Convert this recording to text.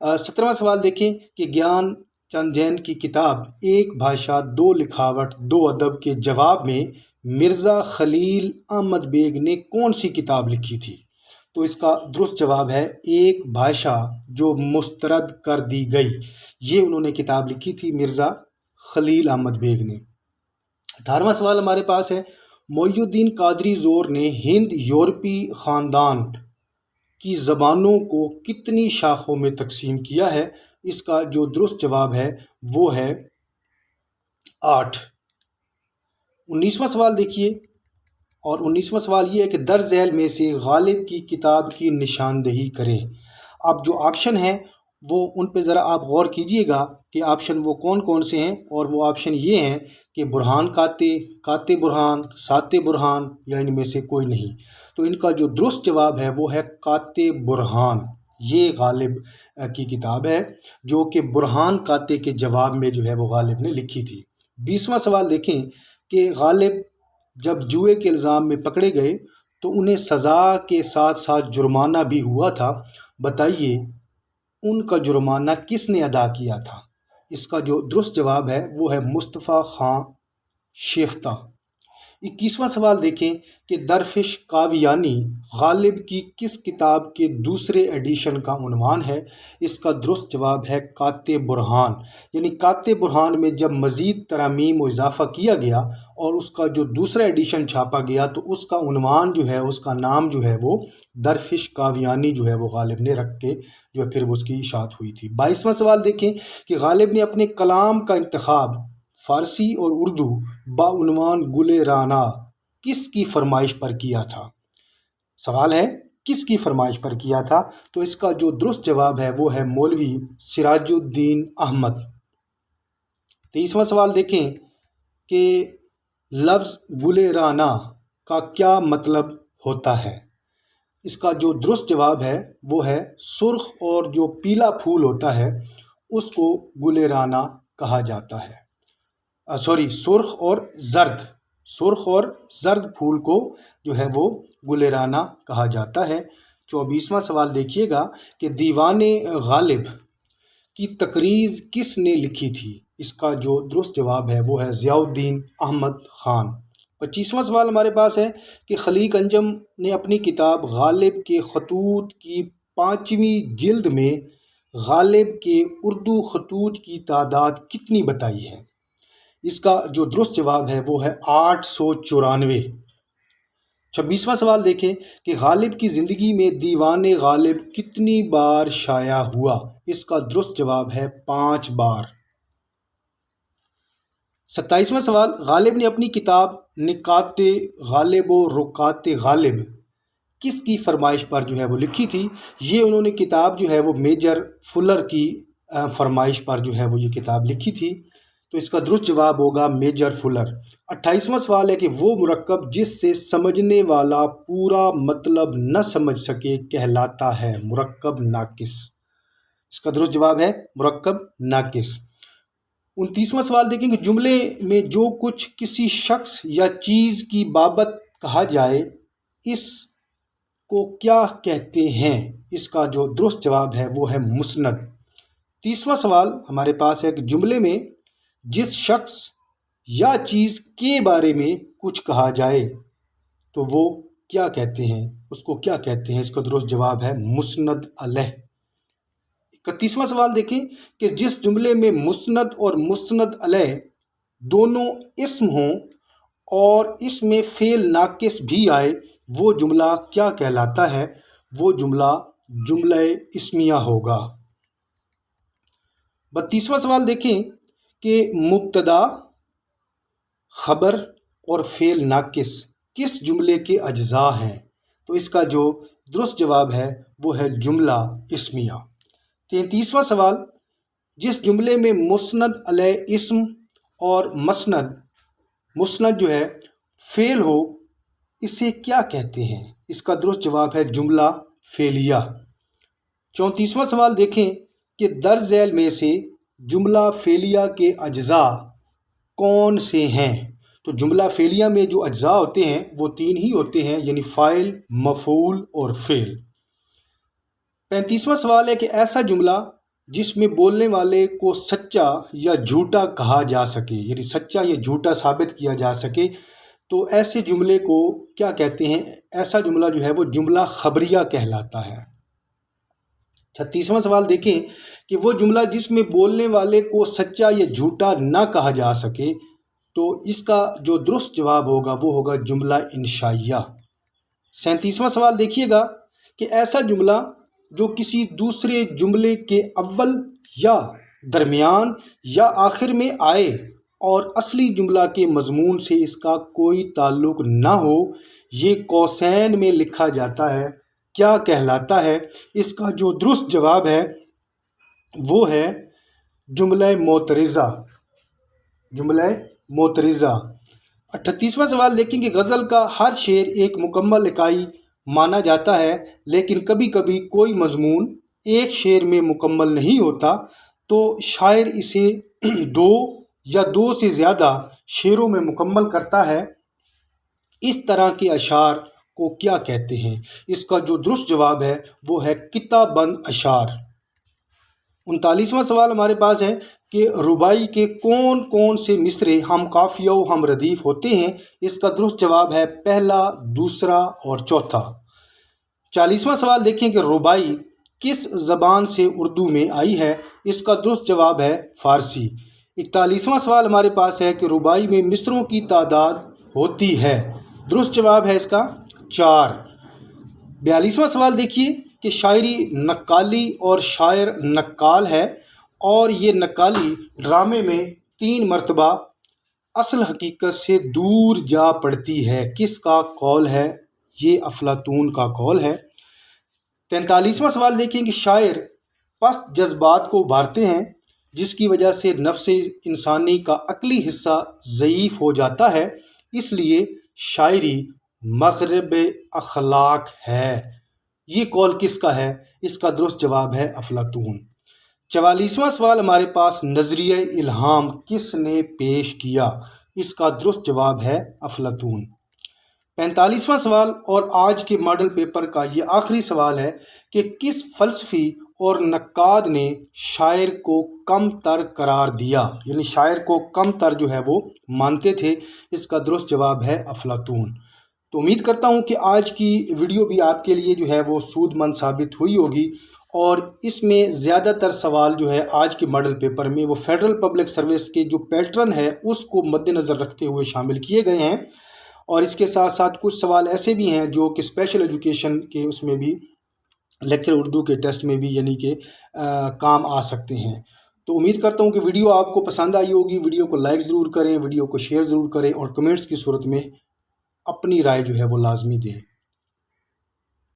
17واں سوال دیکھیں کہ گیان چند جین کی کتاب ایک بھاشا دو لکھاوٹ دو ادب کے جواب میں مرزا خلیل احمد بیگ نے کون سی کتاب لکھی تھی؟ تو اس کا درست جواب ہے ایک بھاشا جو مسترد کر دی گئی، یہ انہوں نے کتاب لکھی تھی مرزا خلیل احمد بیگ نے۔ 18واں سوال ہمارے پاس ہے، معی الدین قادری زور نے ہند یورپی خاندان کی زبانوں کو کتنی شاخوں میں تقسیم کیا ہے؟ اس کا جو درست جواب ہے وہ ہے 8۔ 19واں سوال دیکھیے، اور 19واں سوال یہ ہے کہ درج ذیل میں سے غالب کی کتاب کی نشاندہی کریں۔ اب جو آپشن ہیں وہ ان پہ ذرا آپ غور کیجئے گا کہ آپشن وہ کون کون سے ہیں، اور وہ آپشن یہ ہیں کہ برہان کاتے، کاتے برہان، ساتے برہان، یا ان میں سے کوئی نہیں۔ تو ان کا جو درست جواب ہے وہ ہے کاتے برہان۔ یہ غالب کی کتاب ہے جو کہ برہان کاتے کے جواب میں جو ہے وہ غالب نے لکھی تھی۔ 20واں سوال دیکھیں کہ غالب جب جوئے کے الزام میں پکڑے گئے تو انہیں سزا کے ساتھ ساتھ جرمانہ بھی ہوا تھا، بتائیے ان کا جرمانہ کس نے ادا کیا تھا؟ اس کا جو درست جواب ہے وہ ہے مصطفیٰ خان شیفتہ۔ 21واں سوال دیکھیں کہ درفش کاویانی غالب کی کس کتاب کے دوسرے ایڈیشن کا عنوان ہے؟ اس کا درست جواب ہے کاتے برہان۔ یعنی کاتے برہان میں جب مزید ترامیم و اضافہ کیا گیا اور اس کا جو دوسرا ایڈیشن چھاپا گیا تو اس کا عنوان جو ہے، اس کا نام جو ہے وہ درفش کاویانی جو ہے وہ غالب نے رکھ کے جو ہے پھر اس کی اشاعت ہوئی تھی۔ 22واں سوال دیکھیں کہ غالب نے اپنے کلام کا انتخاب فارسی اور اردو بعنوان گل رانا کس کی فرمائش پر کیا تھا؟ سوال ہے کس کی فرمائش پر کیا تھا؟ تو اس کا جو درست جواب ہے وہ ہے مولوی سراج الدین احمد۔ 23واں سوال دیکھیں کہ لفظ گل رانا کا کیا مطلب ہوتا ہے؟ اس کا جو درست جواب ہے وہ ہے سرخ اور جو پیلا پھول ہوتا ہے اس کو گل رانا کہا جاتا ہے۔ سرخ اور زرد پھول کو جو ہے وہ گل رانا کہا جاتا ہے۔ 24واں سوال دیکھیے گا کہ دیوان غالب کی تقریض کس نے لکھی تھی؟ اس کا جو درست جواب ہے وہ ہے ضیاء الدین احمد خان۔ 25واں سوال ہمارے پاس ہے کہ خلیق انجم نے اپنی کتاب غالب کے خطوط کی 5ویں جلد میں غالب کے اردو خطوط کی تعداد کتنی بتائی ہے؟ اس کا جو درست جواب ہے وہ ہے 894۔ 26واں سوال دیکھیں کہ غالب کی زندگی میں دیوان غالب کتنی بار شائع ہوا؟ اس کا درست جواب ہے 5 بار۔ 27واں سوال غالب نے اپنی کتاب نکات غالب و رکات غالب کس کی فرمائش پر جو ہے وہ لکھی تھی؟ یہ انہوں نے کتاب جو ہے وہ میجر فلر کی فرمائش پر جو ہے وہ یہ کتاب لکھی تھی، تو اس کا درست جواب ہوگا میجر فلر۔ 28واں سوال ہے کہ وہ مرکب جس سے سمجھنے والا پورا مطلب نہ سمجھ سکے کہلاتا ہے مرکب ناقص۔ اس کا درست جواب ہے مرکب ناقص۔ 29واں سوال دیکھیں کہ جملے میں جو کچھ کسی شخص یا چیز کی بابت کہا جائے اس کو کیا کہتے ہیں؟ اس کا جو درست جواب ہے وہ ہے مسند۔ 30واں سوال ہمارے پاس ہے کہ جملے میں جس شخص یا چیز کے بارے میں کچھ کہا جائے تو وہ کیا کہتے ہیں، اس کو کیا کہتے ہیں؟ اس کا درست جواب ہے مسند علیہ۔ 31واں سوال دیکھیں کہ جس جملے میں مسند اور مسند علیہ دونوں اسم ہوں اور اس میں فعل ناقص بھی آئے وہ جملہ کیا کہلاتا ہے؟ وہ جملہ اسمیہ ہوگا۔ 32واں سوال دیکھیں کہ مبتدا، خبر اور فعل ناقص کس جملے کے اجزاء ہیں؟ تو اس کا جو درست جواب ہے وہ ہے جملہ اسمیہ۔ 33واں سوال جس جملے میں مسند علیہ اسم اور مسند جو ہے فعل ہو اسے کیا کہتے ہیں؟ اس کا درست جواب ہے جملہ فعلیہ۔ 34واں سوال دیکھیں کہ درج ذیل میں سے جملہ فعلیہ کے اجزاء کون سے ہیں؟ تو جملہ فعلیہ میں جو اجزاء ہوتے ہیں وہ 3 ہی ہوتے ہیں، یعنی فاعل، مفعول اور فعل۔ 35واں سوال ہے کہ ایسا جملہ جس میں بولنے والے کو سچا یا جھوٹا کہا جا سکے، یعنی سچا یا جھوٹا ثابت کیا جا سکے، تو ایسے جملے کو کیا کہتے ہیں؟ ایسا جملہ جو ہے وہ جملہ خبریہ کہلاتا ہے۔ 36واں سوال دیکھیں کہ وہ جملہ جس میں بولنے والے کو سچا یا جھوٹا نہ کہا جا سکے، تو اس کا جو درست جواب ہوگا وہ ہوگا جملہ انشائیہ۔ 37واں سوال دیکھیے گا کہ ایسا جملہ جو کسی دوسرے جملے کے اول یا درمیان یا آخر میں آئے اور اصلی جملہ کے مضمون سے اس کا کوئی تعلق نہ ہو، یہ قوسین میں لکھا جاتا ہے، کیا کہلاتا ہے؟ اس کا جو درست جواب ہے وہ ہے جملہ معترضہ، جملہ معترضہ۔ 38واں سوال دیکھیں کہ غزل کا ہر شعر ایک مکمل اکائی مانا جاتا ہے، لیکن کبھی کبھی کوئی مضمون ایک شعر میں مکمل نہیں ہوتا، تو شاعر اسے دو یا دو سے زیادہ شعروں میں مکمل کرتا ہے۔ اس طرح کے اشعار کو کیا کہتے ہیں؟ اس کا جو درست جواب ہے وہ ہے قطع بند اشعار۔ 39واں سوال ہمارے پاس ہے کہ رباعی کے کون کون سے مصرعے ہم قافیہ و ہم ردیف ہوتے ہیں؟ اس کا درست جواب ہے پہلا، دوسرا اور چوتھا۔ 40واں سوال دیکھیں کہ رباعی کس زبان سے اردو میں آئی ہے؟ اس کا درست جواب ہے فارسی۔ 41واں سوال ہمارے پاس ہے کہ رباعی میں مصرعوں کی تعداد ہوتی ہے؟ درست جواب ہے اس کا 4۔ 42واں سوال دیکھیے کہ شاعری نقالی اور شاعر نقال ہے، اور یہ نقالی ڈرامے میں 3 مرتبہ اصل حقیقت سے دور جا پڑتی ہے، کس کا قول ہے؟ یہ افلاطون کا قول ہے۔ 43واں سوال دیکھیں کہ شاعر پست جذبات کو ابھارتے ہیں، جس کی وجہ سے نفس انسانی کا عقلی حصہ ضعیف ہو جاتا ہے، اس لیے شاعری مغرب اخلاق ہے۔ یہ قول کس کا ہے؟ اس کا درست جواب ہے افلاطون۔ 44واں سوال ہمارے پاس نظریہ الہام کس نے پیش کیا؟ اس کا درست جواب ہے افلاطون۔ 45واں سوال اور آج کے ماڈل پیپر کا یہ آخری سوال ہے کہ کس فلسفی اور نقاد نے شاعر کو کم تر قرار دیا، یعنی شاعر کو کم تر جو ہے وہ مانتے تھے؟ اس کا درست جواب ہے افلاطون۔ تو امید کرتا ہوں کہ آج کی ویڈیو بھی آپ کے لیے جو ہے وہ سود مند ثابت ہوئی ہوگی، اور اس میں زیادہ تر سوال جو ہے آج کے ماڈل پیپر میں وہ فیڈرل پبلک سروس کے جو پیٹرن ہے اس کو مد نظر رکھتے ہوئے شامل کیے گئے ہیں، اور اس کے ساتھ ساتھ کچھ سوال ایسے بھی ہیں جو کہ اسپیشل ایجوکیشن کے اس میں بھی لیکچر اردو کے ٹیسٹ میں بھی یعنی کہ کام آ سکتے ہیں۔ تو امید کرتا ہوں کہ ویڈیو آپ کو پسند آئی ہوگی۔ ویڈیو کو لائک ضرور کریں، ویڈیو کو شیئر ضرور کریں، اور کمنٹس کی صورت میں اپنی رائے جو ہے وہ لازمی دیں۔